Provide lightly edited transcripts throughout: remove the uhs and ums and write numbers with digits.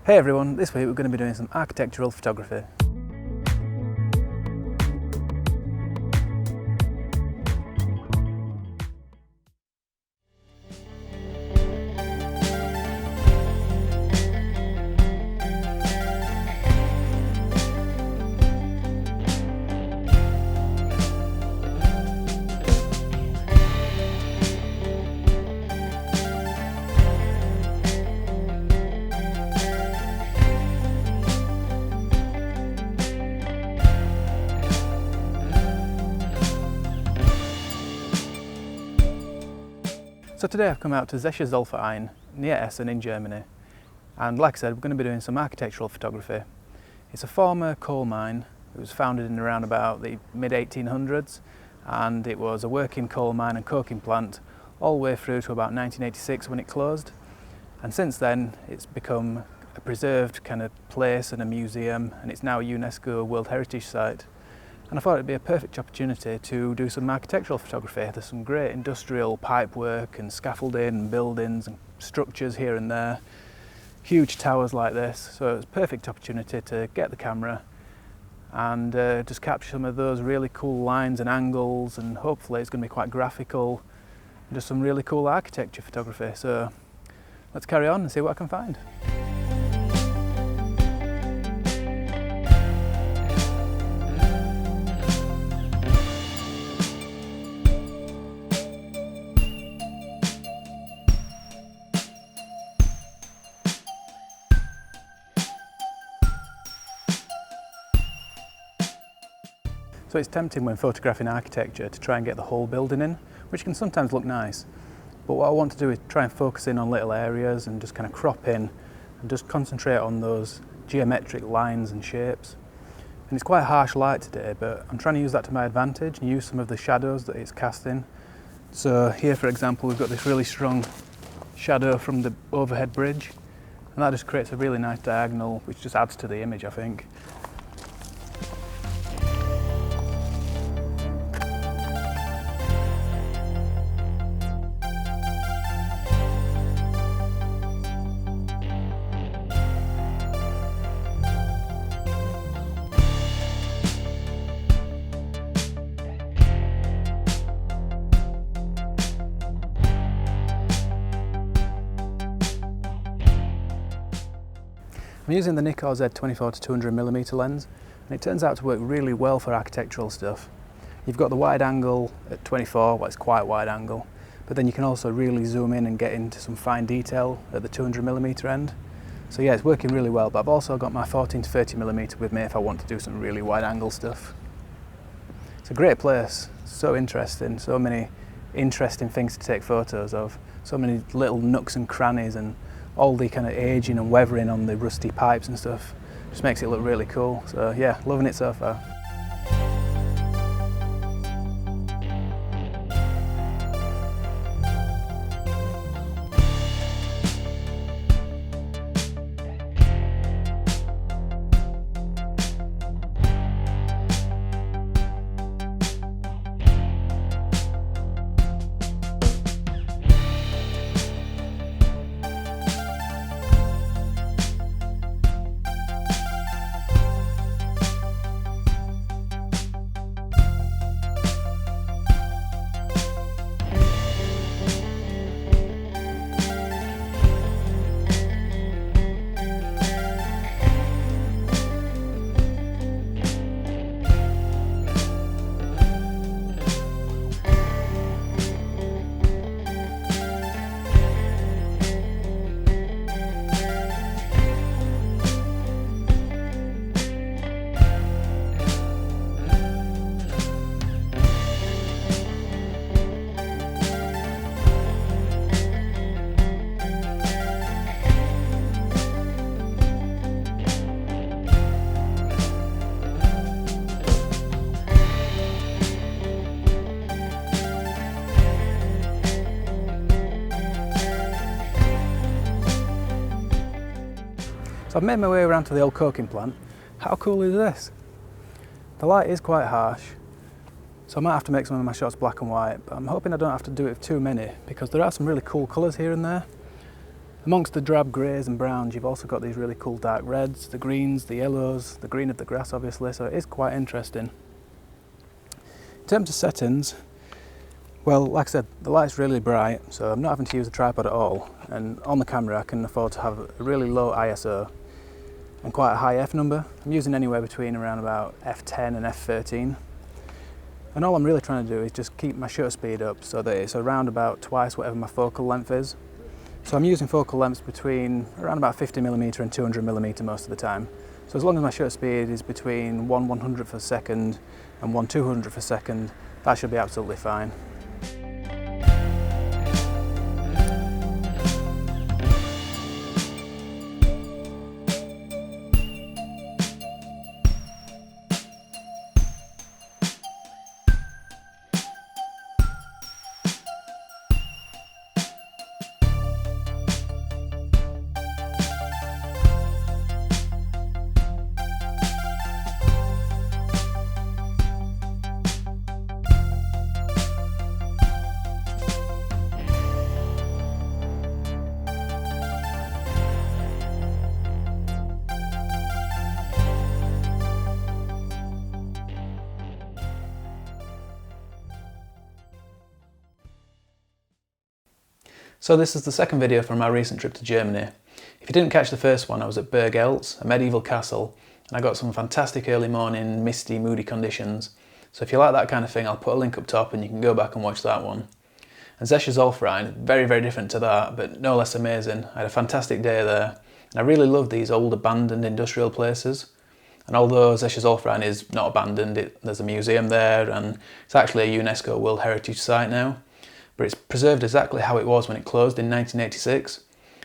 Hey everyone, this week we're going to be doing some architectural photography. So today I've come out to Zeche Zollverein near Essen in Germany, and like I said, we're going to be doing some architectural photography. It's a former coal mine. It was founded in around about the mid-1800s, and it was a working coal mine and coking plant all the way through to about 1986 when it closed. And since then it's become a preserved kind of place and a museum, and it's now a UNESCO World Heritage Site. And I thought it'd be a perfect opportunity to do some architectural photography. There's some great industrial pipework and scaffolding and buildings and structures here and there, huge towers like this, so it's a perfect opportunity to get the camera and just capture some of those really cool lines and angles, and hopefully it's going to be quite graphical and just some really cool architecture photography. So let's carry on and see what I can find. So it's tempting when photographing architecture to try and get the whole building in, which can sometimes look nice. But what I want to do is try and focus in on little areas and just kind of crop in and just concentrate on those geometric lines and shapes. And it's quite harsh light today, but I'm trying to use that to my advantage and use some of the shadows that it's casting. So here, for example, we've got this really strong shadow from the overhead bridge, and that just creates a really nice diagonal, which just adds to the image, I think. I'm using the Nikon Z24 to 200mm lens, and it turns out to work really well for architectural stuff. You've got the wide angle at 24, well, it's quite wide angle, but then you can also really zoom in and get into some fine detail at the 200mm end. So yeah, it's working really well, but I've also got my 14 to 30mm with me if I want to do some really wide angle stuff. It's a great place, so interesting, so many interesting things to take photos of, so many little nooks and crannies, and all the kind of aging and weathering on the rusty pipes and stuff just makes it look really cool. So yeah, loving it so far. So I've made my way around to the old coking plant. How cool is this? The light is quite harsh, so I might have to make some of my shots black and white, but I'm hoping I don't have to do it with too many, because there are some really cool colours here and there. Amongst the drab greys and browns, you've also got these really cool dark reds, the greens, the yellows, the green of the grass obviously, so it is quite interesting. In terms of settings, well, like I said, the light's really bright, so I'm not having to use a tripod at all, and on the camera I can afford to have a really low ISO and quite a high f number. I'm using anywhere between around about f10 and f13. And all I'm really trying to do is just keep my shutter speed up so that it's around about twice whatever my focal length is. So I'm using focal lengths between around about 50mm and 200mm most of the time. So as long as my shutter speed is between 1/100th of a second and 1/200th of a second, that should be absolutely fine. So this is the second video from our recent trip to Germany. If you didn't catch the first one, I was at Berg Eltz, a medieval castle, and I got some fantastic early morning, misty, moody conditions. So if you like that kind of thing, I'll put a link up top and you can go back and watch that one. And Zeche Zollverein, very, very different to that, but no less amazing. I had a fantastic day there, and I really love these old abandoned industrial places. And although Zeche Zollverein is not abandoned, there's a museum there, and it's actually a UNESCO World Heritage Site now. But it's preserved exactly how it was when it closed in 1986.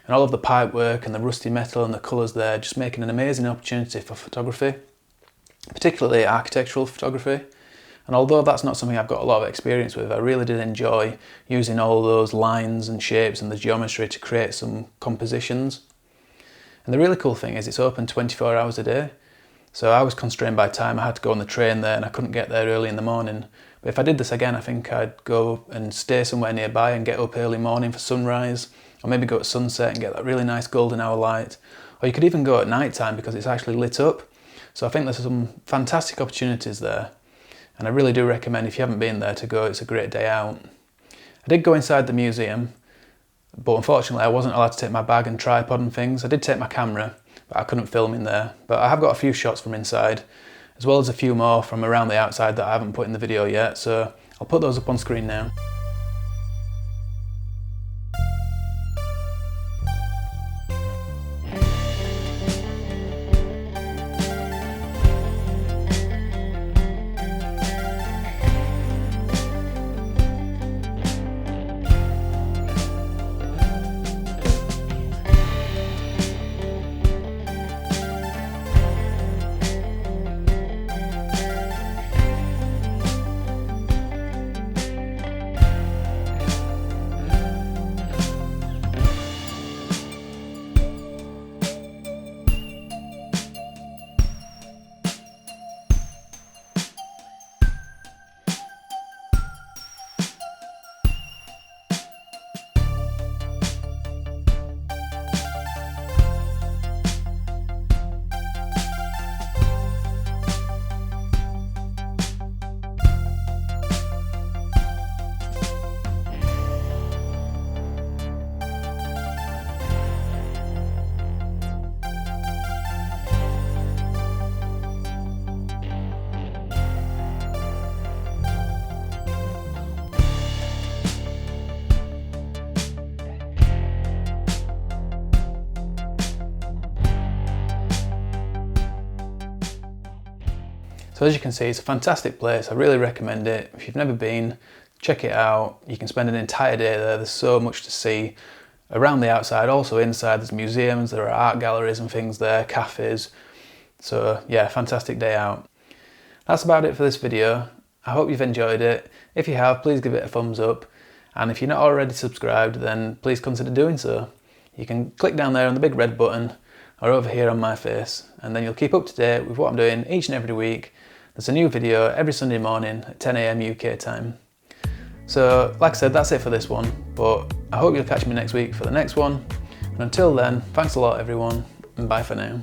And all of the pipework and the rusty metal and the colours there just making an amazing opportunity for photography, particularly architectural photography. And although that's not something I've got a lot of experience with, I really did enjoy using all those lines and shapes and the geometry to create some compositions. And the really cool thing is it's open 24 hours a day. So I was constrained by time, I had to go on the train there and I couldn't get there early in the morning. But if I did this again, I think I'd go and stay somewhere nearby and get up early morning for sunrise, or maybe go at sunset and get that really nice golden hour light. Or you could even go at night time because it's actually lit up. So I think there's some fantastic opportunities there. And I really do recommend, if you haven't been there, to go. It's a great day out. I did go inside the museum, but unfortunately I wasn't allowed to take my bag and tripod and things. I did take my camera, but I couldn't film in there. But I have got a few shots from inside, as well as a few more from around the outside that I haven't put in the video yet, so I'll put those up on screen now. So as you can see, it's a fantastic place. I really recommend it. If you've never been, check it out. You can spend an entire day there. There's so much to see around the outside. Also inside, there's museums, there are art galleries and things there, cafes. So yeah, fantastic day out. That's about it for this video. I hope you've enjoyed it. If you have, please give it a thumbs up. And if you're not already subscribed, then please consider doing so. You can click down there on the big red button or over here on my face, and then you'll keep up to date with what I'm doing each and every week. There's a new video every Sunday morning at 10 AM UK time. So like I said, that's it for this one, but I hope you'll catch me next week for the next one. And until then, thanks a lot everyone, and bye for now.